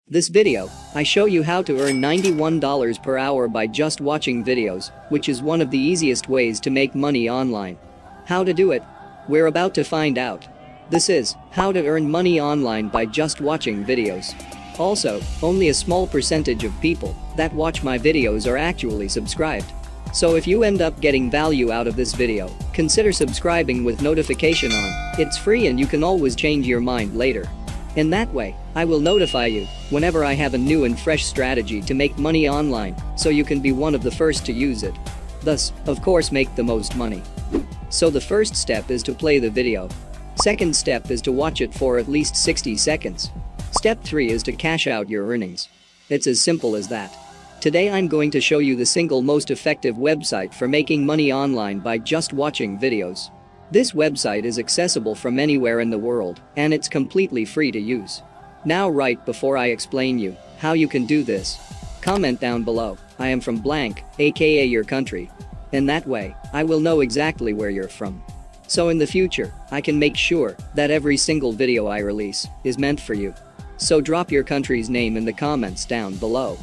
This video, I show you how to earn $91 per hour by just watching videos, which is one of the easiest ways to make money online. How to do it? We're about to find out. This is how to earn money online by just watching videos. Also, only a small percentage of people that watch my videos are actually subscribed. So if you end up getting value out of this video, consider subscribing with notification on. It's free and you can always change your mind later. In that way, I will notify you whenever I have a new and fresh strategy to make money online, so you can be one of the first to use it. Thus, of course, make the most money. So the first step is to play the video. Second step is to watch it for at least 60 seconds. Step 3 is to cash out your earnings. It's as simple as that. Today I'm going to show you the single most effective website for making money online by just watching videos. This website is accessible from anywhere in the world, and it's completely free to use. Now, right before I explain you how you can do this, comment down below, "I am from blank, aka your country." In that way, I will know exactly where you're from. So in the future, I can make sure that every single video I release is meant for you. So drop your country's name in the comments down below.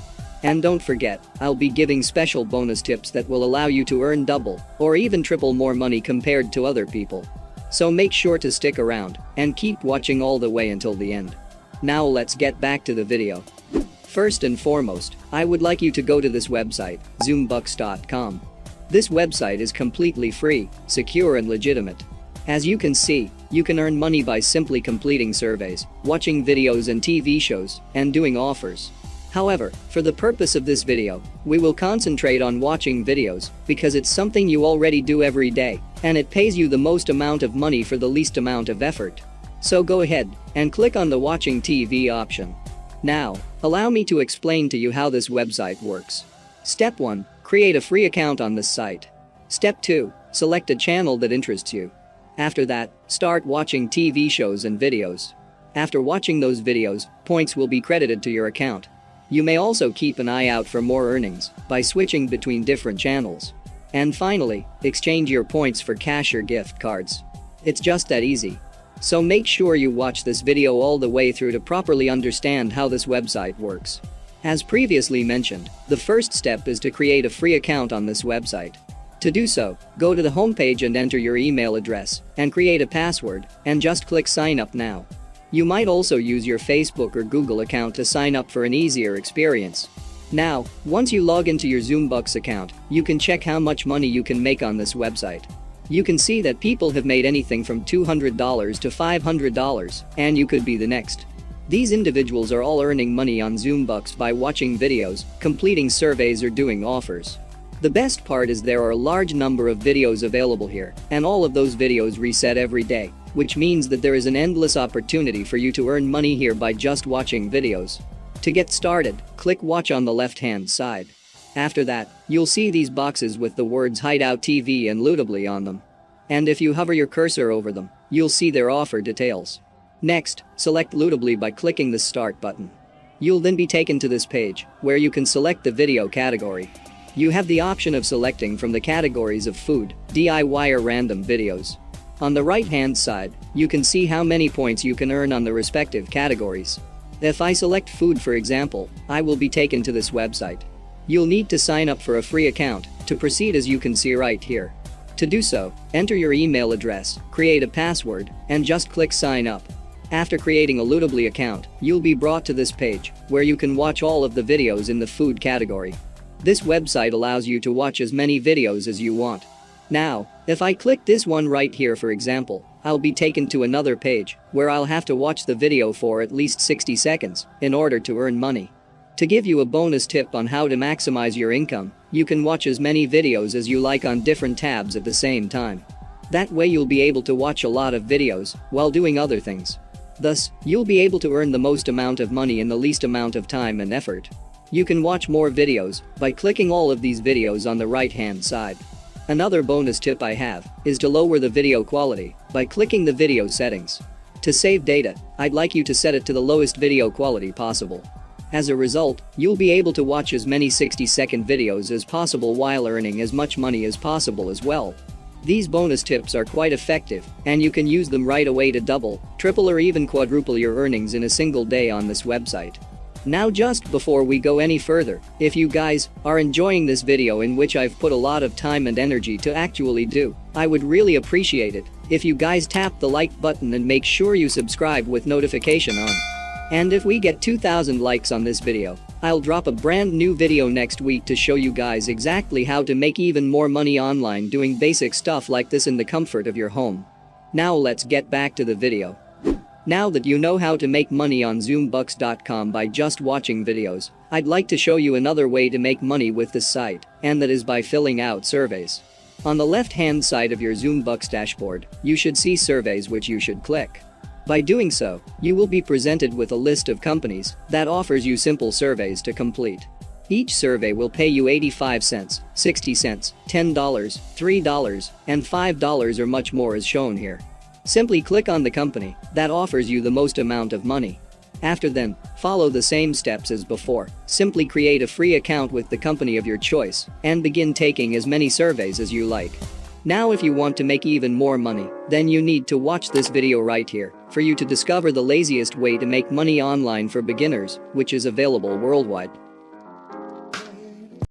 And don't forget, I'll be giving special bonus tips that will allow you to earn double or even triple more money compared to other people. So make sure to stick around and keep watching all the way until the end. Now let's get back to the video. First and foremost, I would like you to go to this website, zoombucks.com. This website is completely free, secure and legitimate. As you can see, you can earn money by simply completing surveys, watching videos and TV shows, and doing offers. However, for the purpose of this video, we will concentrate on watching videos because it's something you already do every day, and it pays you the most amount of money for the least amount of effort. So go ahead and click on the watching TV option. Now, allow me to explain to you how this website works. Step 1. Create a free account on this site. Step 2. Select a channel that interests you. After that, start watching TV shows and videos. After watching those videos, points will be credited to your account. You may also keep an eye out for more earnings by switching between different channels. And finally, exchange your points for cash or gift cards. It's just that easy. So make sure you watch this video all the way through to properly understand how this website works. As previously mentioned, the first step is to create a free account on this website. To do so, go to the homepage and enter your email address and create a password and just click sign up now. You might also use your Facebook or Google account to sign up for an easier experience. Now, once you log into your ZoomBucks account, you can check how much money you can make on this website. You can see that people have made anything from $200 to $500, and you could be the next. These individuals are all earning money on ZoomBucks by watching videos, completing surveys or doing offers. The best part is there are a large number of videos available here, and all of those videos reset every day, which means that there is an endless opportunity for you to earn money here by just watching videos. To get started, click watch on the left-hand side. After that, you'll see these boxes with the words Hideout TV and Lootably on them. And if you hover your cursor over them, you'll see their offer details. Next, select Lootably by clicking the Start button. You'll then be taken to this page, where you can select the video category. You have the option of selecting from the categories of food, DIY or random videos. On the right-hand side, you can see how many points you can earn on the respective categories. If I select food, for example, I will be taken to this website. You'll need to sign up for a free account to proceed, as you can see right here. To do so, enter your email address, create a password, and just click sign up. After creating a Lootably account, you'll be brought to this page, where you can watch all of the videos in the food category. This website allows you to watch as many videos as you want. Now, if I click this one right here, for example, I'll be taken to another page where I'll have to watch the video for at least 60 seconds in order to earn money. To give you a bonus tip on how to maximize your income, you can watch as many videos as you like on different tabs at the same time. That way you'll be able to watch a lot of videos while doing other things. Thus, you'll be able to earn the most amount of money in the least amount of time and effort. You can watch more videos by clicking all of these videos on the right-hand side. Another bonus tip I have is to lower the video quality by clicking the video settings. To save data, I'd like you to set it to the lowest video quality possible. As a result, you'll be able to watch as many 60-second videos as possible while earning as much money as possible as well. These bonus tips are quite effective, and you can use them right away to double, triple or even quadruple your earnings in a single day on this website. Now just before we go any further, if you guys are enjoying this video in which I've put a lot of time and energy to actually do, I would really appreciate it if you guys tap the like button and make sure you subscribe with notification on. And if we get 2,000 likes on this video, I'll drop a brand new video next week to show you guys exactly how to make even more money online doing basic stuff like this in the comfort of your home. Now let's get back to the video. Now that you know how to make money on zoombucks.com by just watching videos, I'd like to show you another way to make money with this site, and that is by filling out surveys. On the left-hand side of your Zoombucks dashboard, you should see surveys which you should click. By doing so, you will be presented with a list of companies that offers you simple surveys to complete. Each survey will pay you 85 cents, 60 cents, $10, $3, and $5 or much more as shown here. Simply click on the company that offers you the most amount of money. After then, follow the same steps as before. Simply create a free account with the company of your choice and begin taking as many surveys as you like. Now if you want to make even more money, then you need to watch this video right here for you to discover the laziest way to make money online for beginners, which is available worldwide.